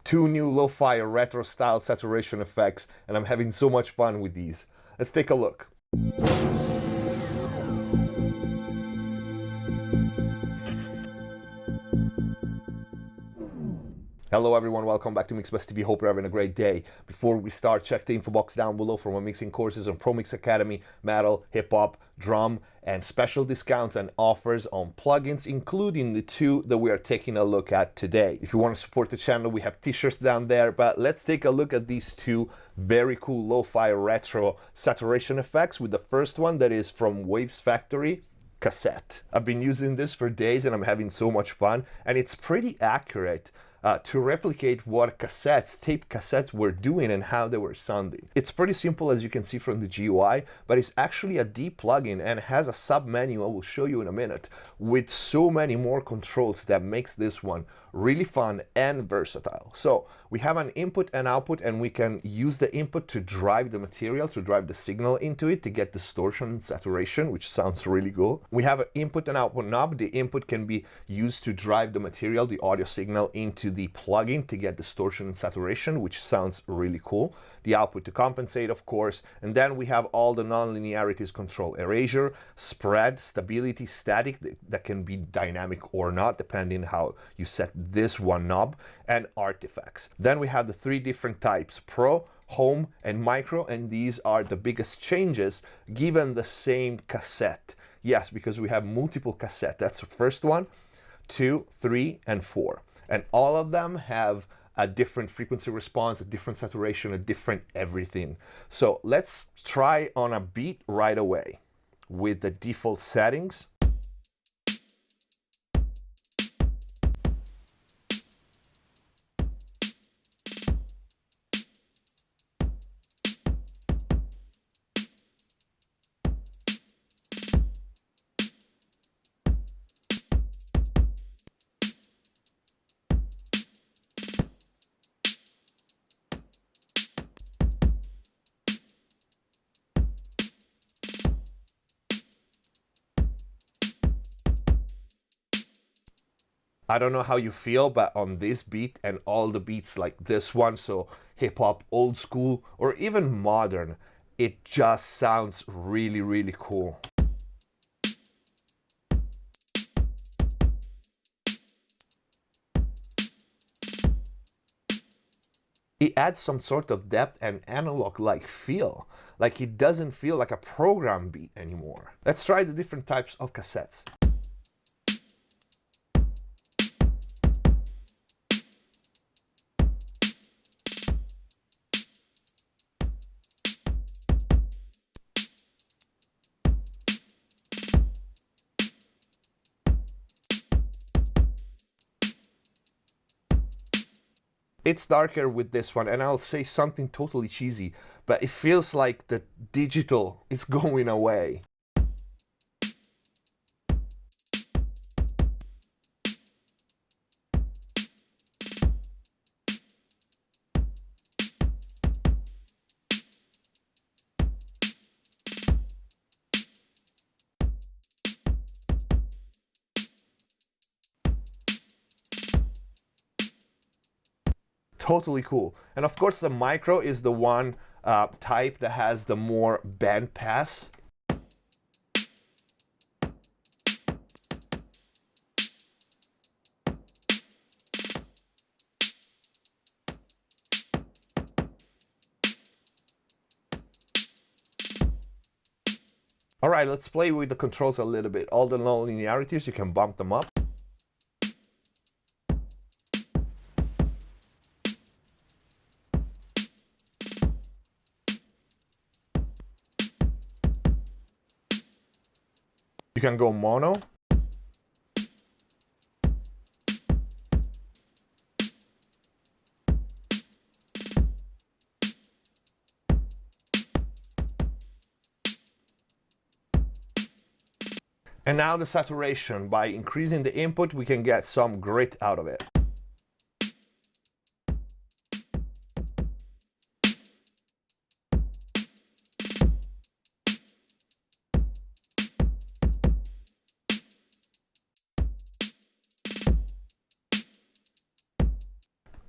2 new lo-fi retro style saturation effects, and I'm having so much fun with these. Let's take a look. Hello everyone, welcome back to MixbusTv. Hope you're having a great day. Before we start, check the info box down below for my mixing courses on Pro Mix Academy, metal, hip-hop, drum, and special discounts and offers on plugins, including the 2 that we are taking a look at today. If you want to support the channel, we have t-shirts down there, but let's take a look at these 2 very cool lo-fi retro saturation effects, with the first one that is from Waves Factory, Cassette. I've been using this for days and I'm having so much fun, and it's pretty accurate to replicate what tape cassettes were doing and how they were sounding. It's pretty simple, as you can see from the GUI, but it's actually a D plugin and has a sub menu I will show you in a minute, with so many more controls that makes this one really fun and versatile. So we have an input and output, and we can use the input to drive the material, to drive the signal into it to get distortion and saturation, which sounds really cool. We have an input and output knob. The input can be used to drive the material, the audio signal, into the plugin to get distortion and saturation, which sounds really cool. The output to compensate, of course, and then we have all the non-linearities control: erasure, spread, stability, static, that can be dynamic or not depending how you set this one knob, and artifacts. Then we have the 3 different types: Pro, Home, and Micro, and these are the biggest changes given the same cassette. Yes, because we have multiple cassette. That's the first one, 2, 3, and 4. And all of them have a different frequency response, a different saturation, a different everything. So let's try on a beat right away with the default settings. I don't know how you feel, but on this beat and all the beats like this one, so hip-hop, old school, or even modern, it just sounds really, really cool. It adds some sort of depth and analog-like feel. Like, it doesn't feel like a program beat anymore. Let's try the different types of cassettes. It's darker with this one, and I'll say something totally cheesy, but it feels like the digital is going away. Totally cool. And of course the Micro is the one type that has the more band pass. All right, let's play with the controls a little bit. All the non-linearities, you can bump them up. You can go mono. And now the saturation. By increasing the input, we can get some grit out of it.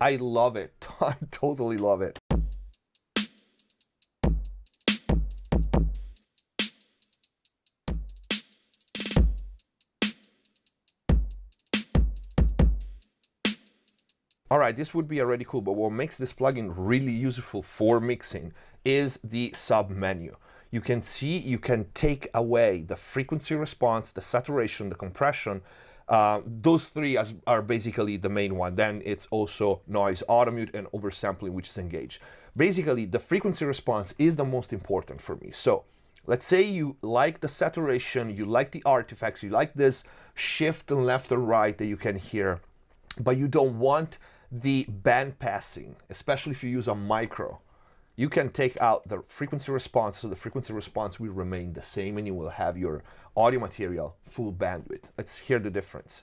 I love it. I totally love it. All right, this would be already cool, but what makes this plugin really useful for mixing is the sub menu. You can see you can take away the frequency response, the saturation, the compression. Those three are basically the main one. Then it's also noise, auto mute, and oversampling, which is engaged. Basically, the frequency response is the most important for me. So let's say you like the saturation, you like the artifacts, you like this shift and left or right that you can hear, but you don't want the band passing, especially if you use a micro. You can take out the frequency response, so the frequency response will remain the same and you will have your audio material full bandwidth. Let's hear the difference.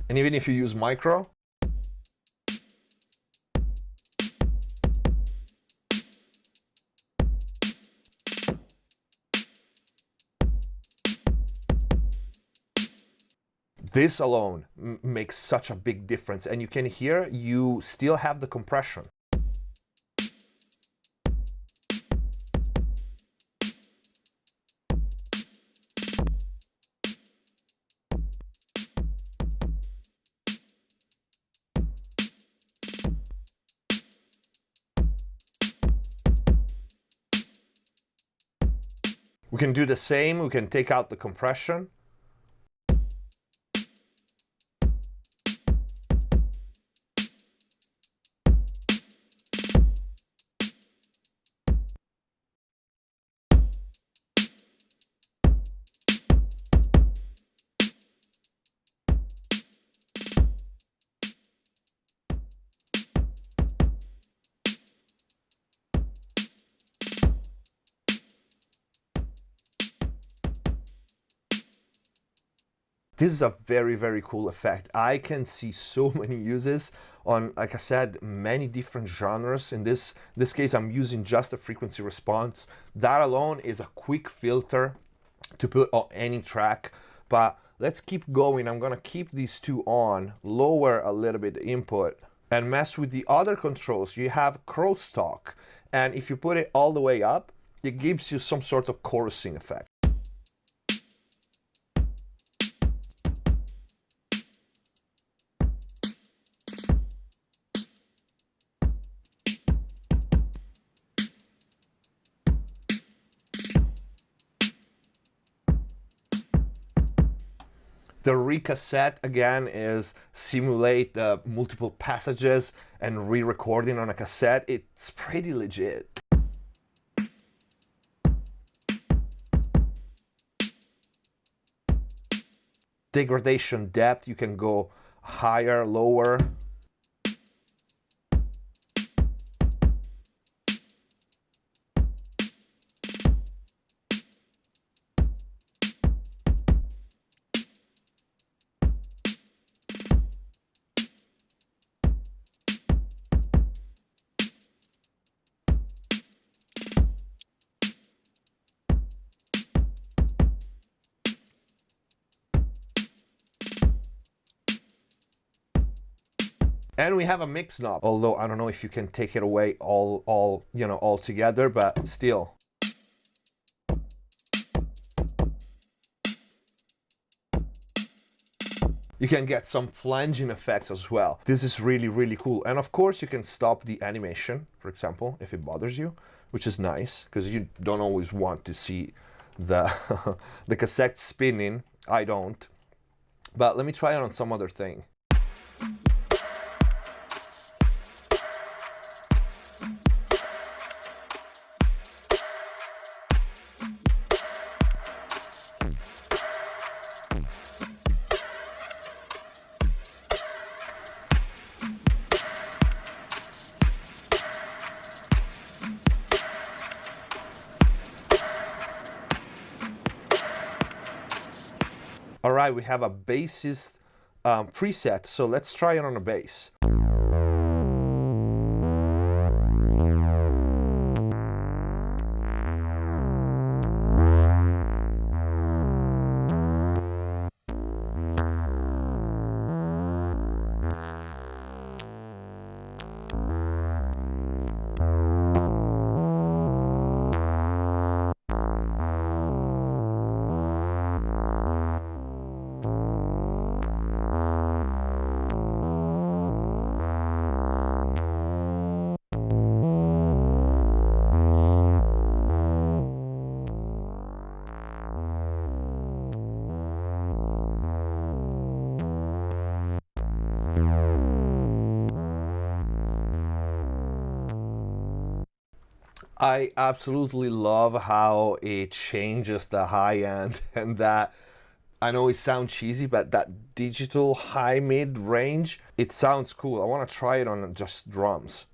And even if you use micro, this alone makes such a big difference, and you can hear you still have the compression. We can do the same, we can take out the compression. This is a very, very cool effect. I can see so many uses on, like I said, many different genres. In this case, I'm using just a frequency response. That alone is a quick filter to put on any track. But let's keep going. I'm gonna keep these two on, lower a little bit the input, and mess with the other controls. You have crosstalk, and if you put it all the way up, it gives you some sort of chorusing effect. The recassette, again, is simulate the multiple passages and re-recording on a cassette. It's pretty legit. Degradation depth, you can go higher, lower. And we have a mix knob, although I don't know if you can take it away all together, but still. You can get some flanging effects as well. This is really, really cool. And of course you can stop the animation, for example, if it bothers you, which is nice because you don't always want to see the, the cassette spinning. I don't. But let me try it on some other thing. All right, we have a bassist preset, so let's try it on a bass. I absolutely love how it changes the high end and that, I know it sounds cheesy, but that digital high mid range, it sounds cool. I want to try it on just drums.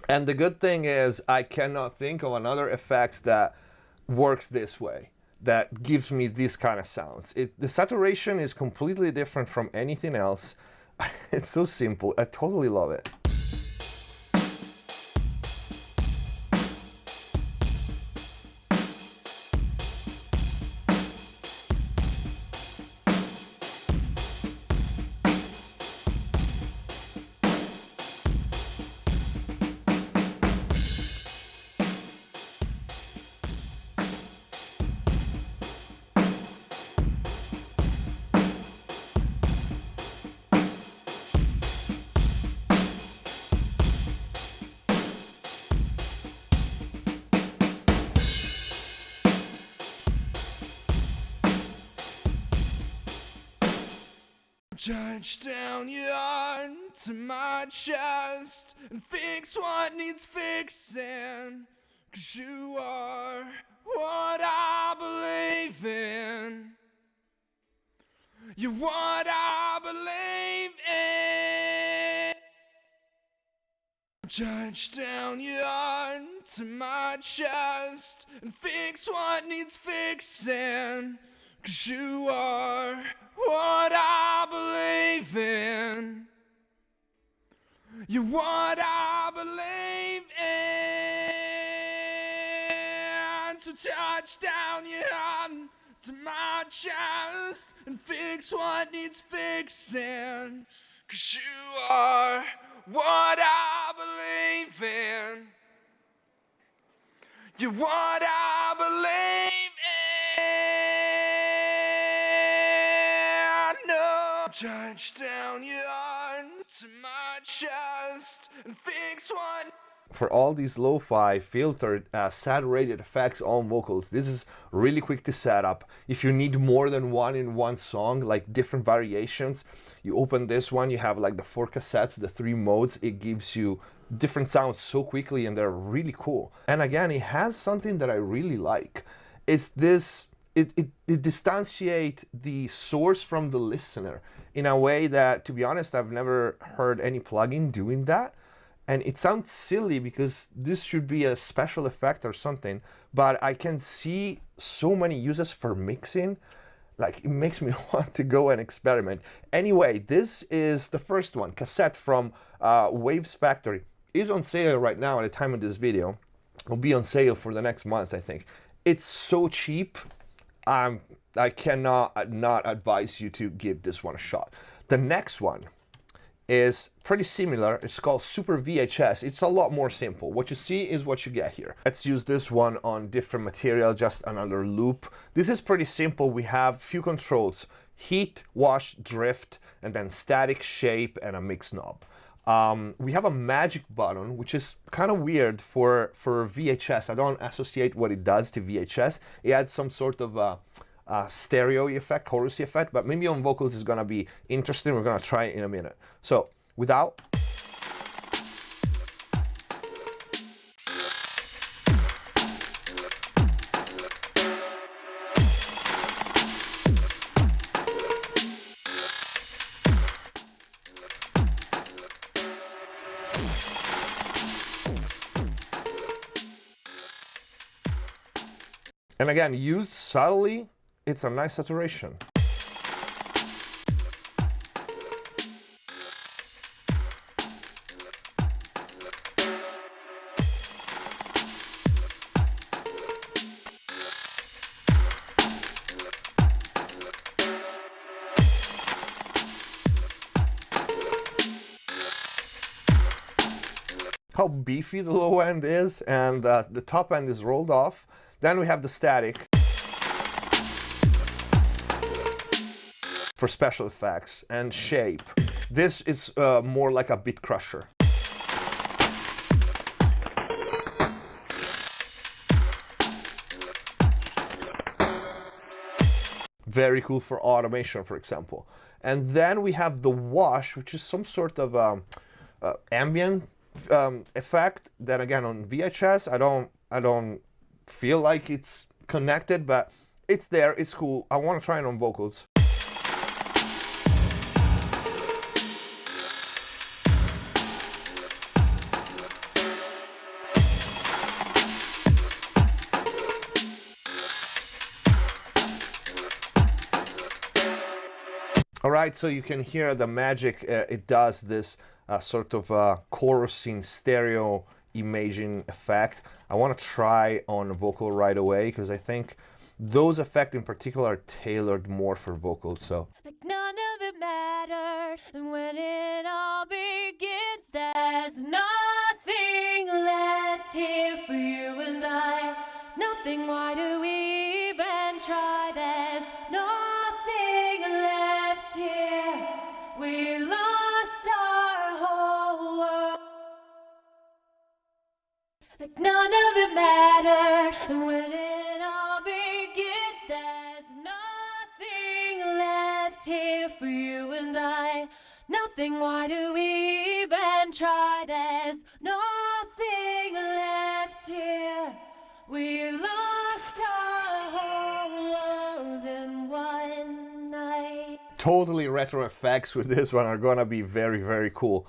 And the good thing is I cannot think of another effects that works this way, that gives me this kind of sounds. The saturation is completely different from anything else. It's so simple. I totally love it. Touch down your arm to my chest and fix what needs fixing, 'cause you are what I believe in. You're what I believe in. Touch down your arm to my chest and fix what needs fixing, 'cause you are what I believe in. You're what I believe in. So touch down your hand to my chest and fix what needs fixing, 'cause you are what I believe in. You're what I believe in. No. Touch down your arm to my chest and fix what. For all these lo-fi filtered saturated effects on vocals, this is really quick to set up. If you need more than one in one song, like different variations, you open this one, you have like the 4 cassettes, the 3 modes. It gives you different sounds so quickly and they're really cool. And again, it has something that I really like. It's this, it distantiates the source from the listener in a way that, to be honest, I've never heard any plugin doing that. And it sounds silly because this should be a special effect or something, but I can see so many uses for mixing. Like, it makes me want to go and experiment. Anyway, this is the first one, Cassette from Waves Factory. Is on sale right now at the time of this video. Will be on sale for the next month, I think. It's so cheap. I cannot not advise you to give this one a shot. The next one is pretty similar. It's called Super VHS. It's a lot more simple. What you see is what you get here. Let's use this one on different material, just another loop. This is pretty simple. We have few controls: heat, wash, drift, and then static, shape, and a mix knob. We have a magic button, which is kind of weird for VHS. I don't associate what it does to VHS. It adds some sort of stereo effect, chorus effect, but maybe on vocals is gonna be interesting. We're gonna try it in a minute. So without, and again, used subtly, it's a nice saturation. how beefy the low end is, and the top end is rolled off. Then we have the static for special effects, and shape. This is more like a bit crusher. Very cool for automation, for example. And then we have the wash, which is some sort of ambient effect that, again, on VHS I don't feel like it's connected, but it's there, it's cool. I want to try it on vocals. Alright, so you can hear the magic. It does this sort of chorusing stereo imaging effect. I want to try on vocal right away, because I think those effects in particular are tailored more for vocals. So like none of it matters, and when it all begins, there's nothing left here for you and I. Nothing, why do we even try? There's nothing left here. We lost our whole world. Like none of it matters, and when it all begins, there's nothing left here for you and I. Nothing, why do we even try? There's nothing left here. We lost our whole world in one night. totally retro effects with this one are gonna be very, very cool.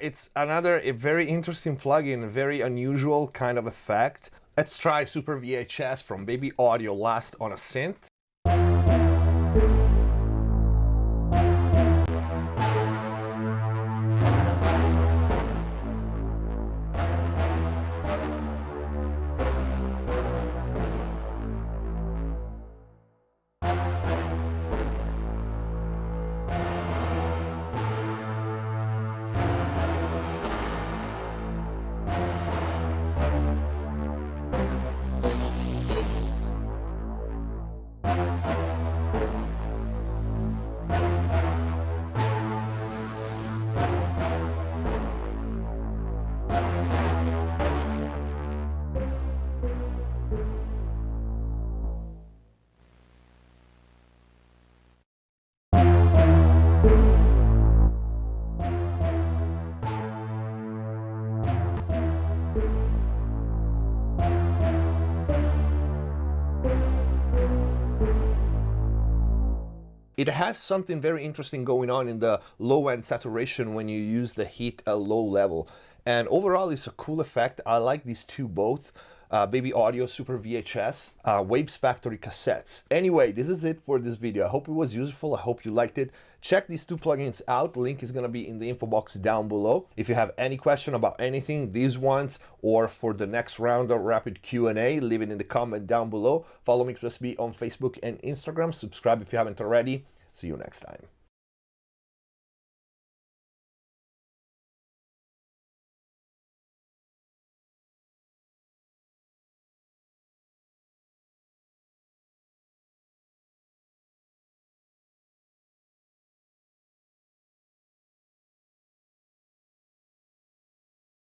It's another very interesting plugin, very unusual kind of effect. Let's try Super VHS from Baby Audio last on a synth. It has something very interesting going on in the low-end saturation when you use the heat at low level. And overall, it's a cool effect. I like these two both. Baby Audio Super VHS, Waves Factory cassettes. Anyway, this is it for this video. I hope it was useful. I hope you liked it. Check these two plugins out. The link is going to be in the info box down below. If you have any question about anything, these ones, or for the next round of rapid Q&A, leave it in the comment down below. Follow MixbusTv on Facebook and Instagram. Subscribe if you haven't already. See you next time.